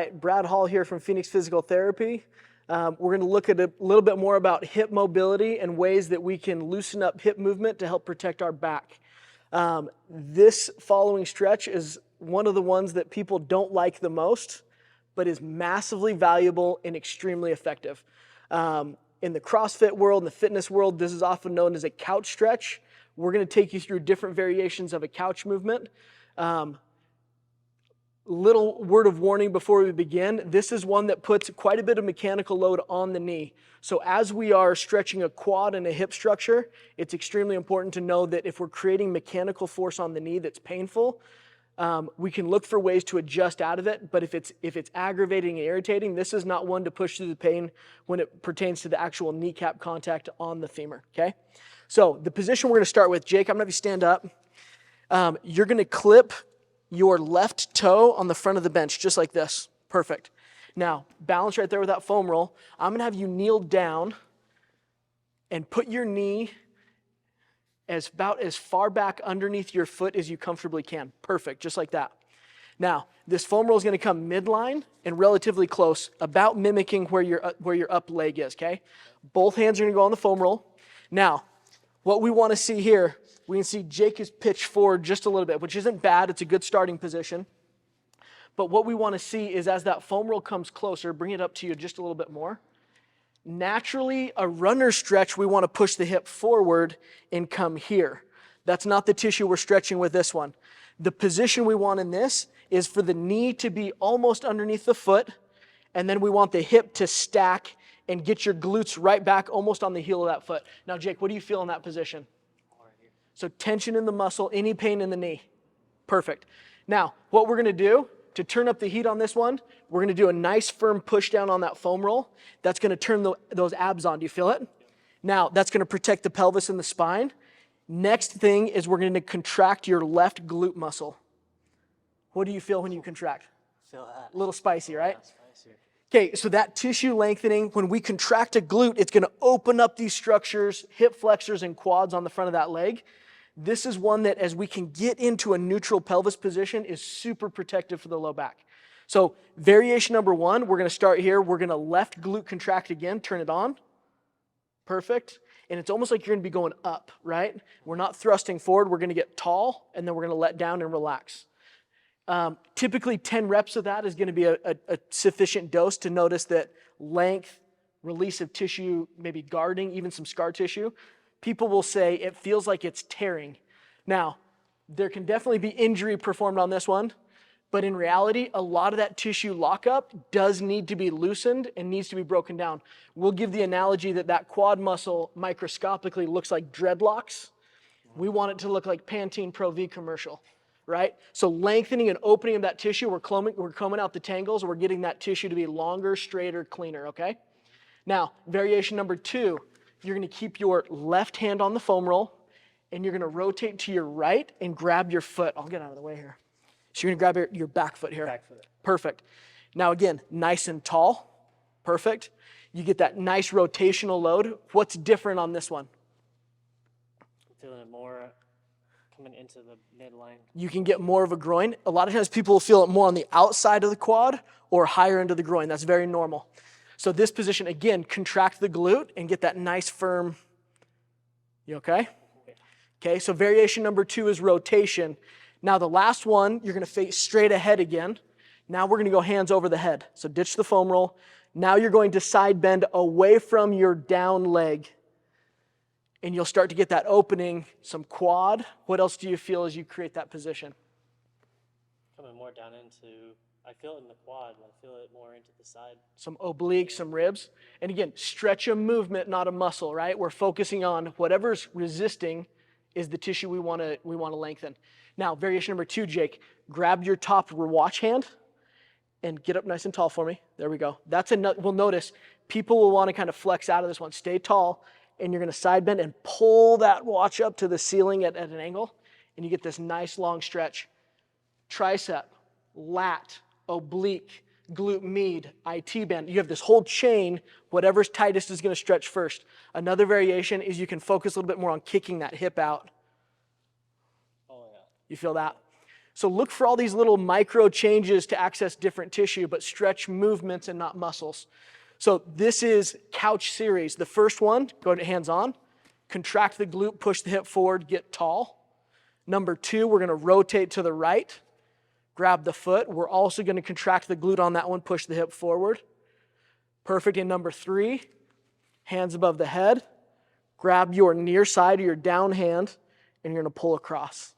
tonight. Brad Hall here from Fenix Physical Therapy. We're going to look at a little bit more about hip mobility and ways that we can loosen up hip movement to help protect our back. This following stretch is one of the ones that people don't like the most, but is massively valuable and extremely effective. In the CrossFit world, in the fitness world, this is often known as a couch stretch. We're going to take you through different variations of a couch movement. Little word of warning before we begin. This is one that puts quite a bit of mechanical load on the knee. So as we are stretching a quad and a hip structure, it's extremely important to know that if we're creating mechanical force on the knee that's painful, we can look for ways to adjust out of it. But if it's aggravating and irritating, this is not one to push through the pain when it pertains to the actual kneecap contact on the femur, okay? So the position we're going to start with, Jake, I'm going to have you stand up. You're going to clip your left toe on the front of the bench, just like this. Perfect. Now, balance right there with that foam roll. I'm going to have you kneel down and put your knee about as far back underneath your foot as you comfortably can. Perfect, just like that. Now, this foam roll is going to come midline and relatively close, about mimicking where your up leg is, okay? Both hands are going to go on the foam roll. Now, what we want to see here, we can see Jake is pitched forward just a little bit, which isn't bad. It's a good starting position. But what we want to see is as that foam roll comes closer, bring it up to you just a little bit more. Naturally, a runner stretch, we want to push the hip forward and come here. That's not the tissue we're stretching with this one. The position we want in this is for the knee to be almost underneath the foot, and then we want the hip to stack and get your glutes right back almost on the heel of that foot. Now, Jake, what do you feel in that position? So tension in the muscle, any pain in the knee. Perfect. Now, what we're going to do to turn up the heat on this one, we're going to do a nice firm push down on that foam roll. That's going to turn those abs on. Do you feel it? Now, that's going to protect the pelvis and the spine. Next thing is we're going to contract your left glute muscle. What do you feel when you contract? Feel that. A little spicy, right? Yeah, spicy. Okay, so that tissue lengthening, when we contract a glute, it's going to open up these structures, hip flexors and quads on the front of that leg. This is one that, as we can get into a neutral pelvis position, is super protective for the low back. So variation number one, we're going to start here. We're going to left glute contract again, turn it on. Perfect. And it's almost like you're going to be going up, right? We're not thrusting forward. We're going to get tall, and then we're going to let down and relax. Typically 10 reps of that is going to be a sufficient dose to notice that length, release of tissue, maybe guarding, even some scar tissue. People will say it feels like it's tearing. Now, there can definitely be injury performed on this one, but in reality, a lot of that tissue lockup does need to be loosened and needs to be broken down. We'll give the analogy that quad muscle microscopically looks like dreadlocks. We want it to look like Pantene Pro V commercial, right? So lengthening and opening of that tissue, we're combing out the tangles, we're getting that tissue to be longer, straighter, cleaner, okay? Now, variation number two, you're going to keep your left hand on the foam roll, and you're going to rotate to your right and grab your foot. I'll get out of the way here. So you're going to grab your back foot here. Back foot. Perfect. Now again, nice and tall. Perfect. You get that nice rotational load. What's different on this one? Feeling it more coming into the midline. You can get more of a groin. A lot of times people will feel it more on the outside of the quad or higher into the groin. That's very normal. So this position, again, contract the glute and get that nice firm. You okay? Okay, so variation number two is rotation. Now the last one, you're going to face straight ahead again. Now we're going to go hands over the head. So ditch the foam roll. Now you're going to side bend away from your down leg. And you'll start to get that opening, some quad. What else do you feel as you create that position? Coming more down into, I feel it in the quad, I feel it more into the side. Some obliques, some ribs. And again, stretch a movement, not a muscle, right? We're focusing on whatever's resisting is the tissue we want to lengthen. Now, variation number two, Jake, grab your top watch hand and get up nice and tall for me. There we go. We'll notice people will want to kind of flex out of this one. Stay tall, and you're going to side bend and pull that watch up to the ceiling at an angle, and you get this nice long stretch. Tricep, lat, oblique, glute med, IT band. You have this whole chain. Whatever's tightest is going to stretch first. Another variation is you can focus a little bit more on kicking that hip out. Oh, yeah. You feel that? So look for all these little micro changes to access different tissue, but stretch movements and not muscles. So this is couch series. The first one, go to hands on, contract the glute, push the hip forward, get tall. Number 2, we're gonna rotate to the right, grab the foot. We're also gonna contract the glute on that one, push the hip forward. Perfect. In number 3, hands above the head, grab your near side or your down hand, and you're gonna pull across.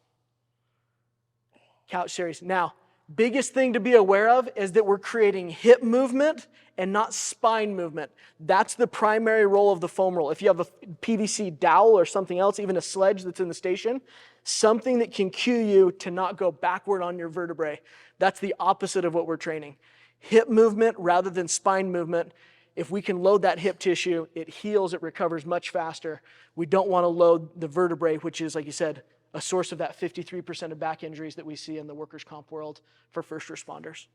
Couch series. Now, biggest thing to be aware of is that we're creating hip movement and not spine movement. That's the primary role of the foam roll. If you have a PVC dowel or something else, even a sledge that's in the station, something that can cue you to not go backward on your vertebrae. That's the opposite of what we're training. Hip movement rather than spine movement. If we can load that hip tissue, it heals, it recovers much faster. We don't want to load the vertebrae, which is, like you said, a source of that 53% of back injuries that we see in the workers' comp world for first responders.